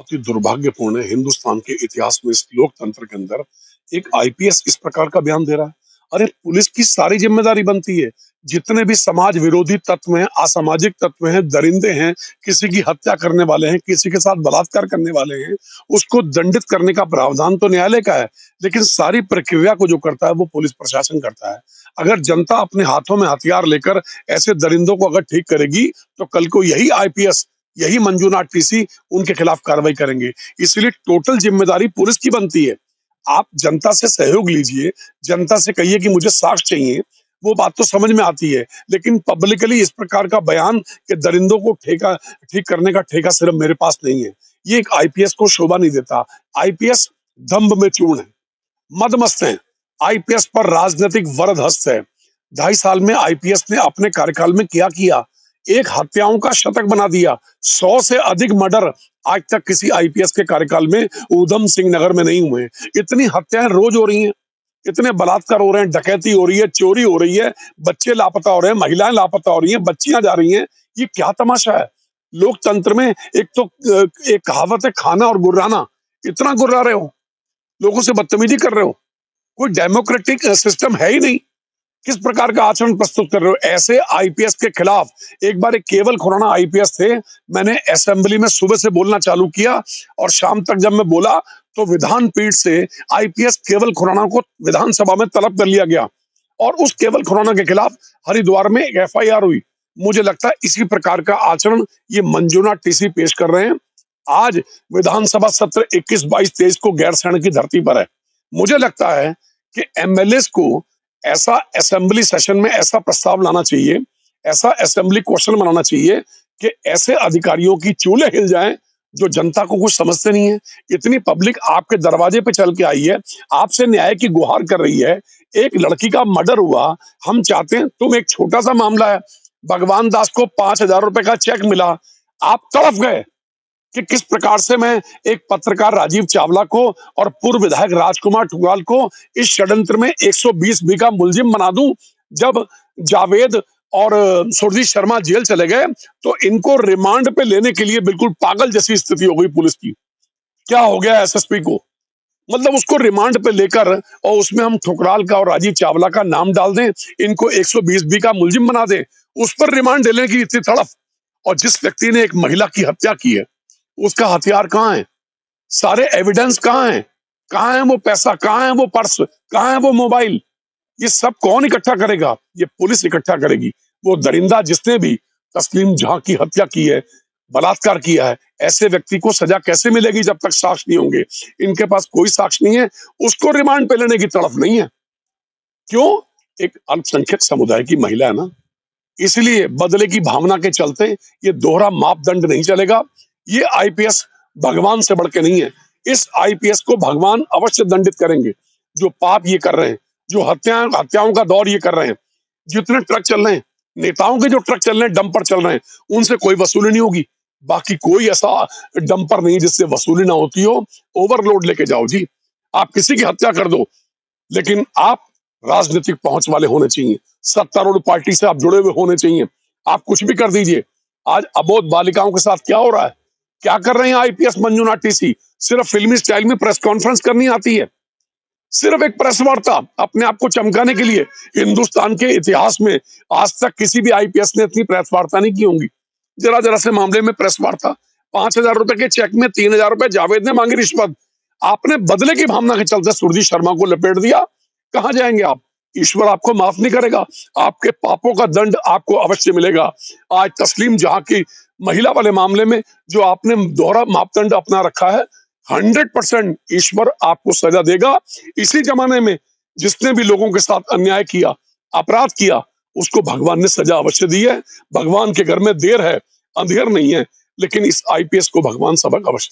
बहुत ही दुर्भाग्यपूर्ण है हिंदुस्तान के इतिहास में इस लोकतंत्र के अंदर एक आईपीएस इस प्रकार का बयान दे रहा है। अरे पुलिस की सारी जिम्मेदारी बनती है। जितने भी समाज विरोधी तत्व हैं, असामाजिक तत्व हैं, दरिंदे हैं, किसी की हत्या करने वाले हैं, किसी के साथ बलात्कार करने वाले हैं, उसको दंडित करने का प्रावधान तो न्यायालय का है, लेकिन सारी प्रक्रिया को जो करता है वो पुलिस प्रशासन करता है। अगर जनता अपने हाथों में हथियार लेकर ऐसे दरिंदों को अगर ठीक करेगी तो कल को यही आईपीएस, यही मंजूनाथ टीसी उनके खिलाफ कार्रवाई करेंगे। इसलिए टोटल जिम्मेदारी पुलिस की बनती है। आप जनता से सहयोग लीजिए, जनता से कहिए कि मुझे साक्ष्य चाहिए, वो बात तो समझ में आती है, लेकिन पब्लिकली इस प्रकार का बयान कि दरिंदों को ठेका ठीक करने का ठेका सिर्फ मेरे पास नहीं है, ये एक आईपीएस को शोभा नहीं देता। आईपीएस दंभ में चूर्ण है, मदमस्त है। आईपीएस पर राजनीतिक वरदहस्त है। 2.5 साल में आईपीएस ने अपने कार्यकाल में क्या किया? एक हत्याओं का शतक बना दिया। 100 से अधिक मर्डर आज तक किसी आईपीएस के कार्यकाल में ऊधम सिंह नगर में नहीं हुए। इतनी हत्याएं रोज हो रही हैं, इतने बलात्कार हो रहे हैं, डकैती हो रही है, चोरी हो रही है, बच्चे लापता हो रहे हैं, महिलाएं लापता हो रही हैं, बच्चियां जा रही हैं। ये क्या तमाशा है? लोकतंत्र में एक तो एक कहावत है, खाना और गुर्राना। इतना गुर्रा रहे हो, लोगों से बदतमीजी कर रहे हो, कोई डेमोक्रेटिक सिस्टम है ही नहीं। किस प्रकार का आचरण प्रस्तुत कर रहे हो? ऐसे आईपीएस के खिलाफ एक बार एक केवल खुराना आईपीएस थे, मैंने असेंबली में सुबह से बोलना चालू किया और शाम तक जब मैं बोला तो विधान पीठ से आईपीएस केवल खुराना को विधानसभा में तलब कर लिया गया और उस केवल खुराना के खिलाफ हरिद्वार में एक एफआईआर हुई। मुझे लगता है इसी प्रकार का आचरण ये मंजूनाथ टीसी पेश कर रहे हैं। आज विधानसभा सत्र 21, 22, 23 को गैरसैंण की धरती पर है। मुझे लगता है कि एमएलए को ऐसा असेंबली सेशन में ऐसा प्रस्ताव लाना चाहिए, ऐसा असेंबली क्वेश्चन बनाना चाहिए कि ऐसे अधिकारियों की चूल्हे हिल जाएं जो जनता को कुछ समझते नहीं है। इतनी पब्लिक आपके दरवाजे पे चल के आई है, आपसे न्याय की गुहार कर रही है। एक लड़की का मर्डर हुआ, हम चाहते हैं, तुम एक छोटा सा मामला है, भगवान दास को 5,000 रुपए का चेक मिला, आप तड़प गए कि किस प्रकार से मैं एक पत्रकार राजीव चावला को और पूर्व विधायक राजकुमार ठुकराल को इस षड्यंत्र में 120 बी का मुलजिम बना दूं। जब जावेद और सुरजीत शर्मा जेल चले गए तो इनको रिमांड पे लेने के लिए बिल्कुल पागल जैसी स्थिति हो गई पुलिस की। क्या हो गया एसएसपी को? मतलब उसको रिमांड पे लेकर और उसमें हम ठुकराल का और राजीव चावला का नाम डाल दें, इनको 120 बी का मुलजिम बना दें, उस पर रिमांड लेने की इतनी तड़फ। और जिस व्यक्ति ने एक महिला की हत्या की है उसका हथियार कहाँ है? सारे एविडेंस कहाँ है? कहाँ है वो पैसा? कहाँ है वो पर्स? कहाँ है वो मोबाइल? ये सब कौन इकट्ठा करेगा? ये पुलिस इकट्ठा करेगी। वो दरिंदा जिसने भी तस्लीम जहां की हत्या की है, बलात्कार किया है, ऐसे व्यक्ति को सजा कैसे मिलेगी जब तक साक्ष्य नहीं होंगे? इनके पास कोई साक्ष्य नहीं है, उसको रिमांड पे लेने की तड़फ नहीं है। क्यों? एक अल्पसंख्यक समुदाय की महिला है ना, इसलिए बदले की भावना के चलते ये दोहरा मापदंड नहीं चलेगा। ये आईपीएस भगवान से बढ़ के नहीं है। इस आईपीएस को भगवान अवश्य दंडित करेंगे जो पाप ये कर रहे हैं, जो हत्याओं का दौर ये कर रहे हैं। जितने ट्रक चल रहे हैं, नेताओं के जो ट्रक चल रहे हैं, डंपर चल रहे हैं, उनसे कोई वसूली नहीं होगी। बाकी कोई ऐसा डंपर नहीं जिससे वसूली ना होती हो। ओवरलोड लेके जाओ जी, आप किसी की हत्या कर दो, लेकिन आप राजनीतिक पहुंच वाले होने चाहिए, सत्तारूढ़ पार्टी से आप जुड़े हुए होने चाहिए। आप कुछ भी कर दीजिए। आज अबोध बालिकाओं के साथ क्या हो रहा है? क्या कर रहे हैं आईपीएस मंजूनाथ टीसी? सिर्फ फिल्मी स्टाइल में प्रेस कॉन्फ्रेंस करनी आती है, सिर्फ एक प्रेस वार्ता अपने आप को चमकाने के लिए। हिंदुस्तान के इतिहास में आज तक किसी भी आईपीएस ने इतनी प्रेस वार्ता नहीं की होंगी। जरा जरा से मामले में प्रेस वार्ता। 5,000 रुपए के चेक में 3,000 रुपए जावेद ने मांगी रिश्वत। आपने बदले की भावना के चलते सुरजीत शर्मा को लपेट दिया। कहां जाएंगे आप? ईश्वर आपको माफ नहीं करेगा। आपके पापों का दंड आपको अवश्य मिलेगा। आज तस्लीम जहां की महिला वाले मामले में जो आपने दोहरा मापदंड अपना रखा है, 100% ईश्वर आपको सजा देगा। इसी जमाने में जिसने भी लोगों के साथ अन्याय किया, अपराध किया, उसको भगवान ने सजा अवश्य दी है। भगवान के घर में देर है, अंधेर नहीं है, लेकिन इस आईपीएस को भगवान सबक अवश्य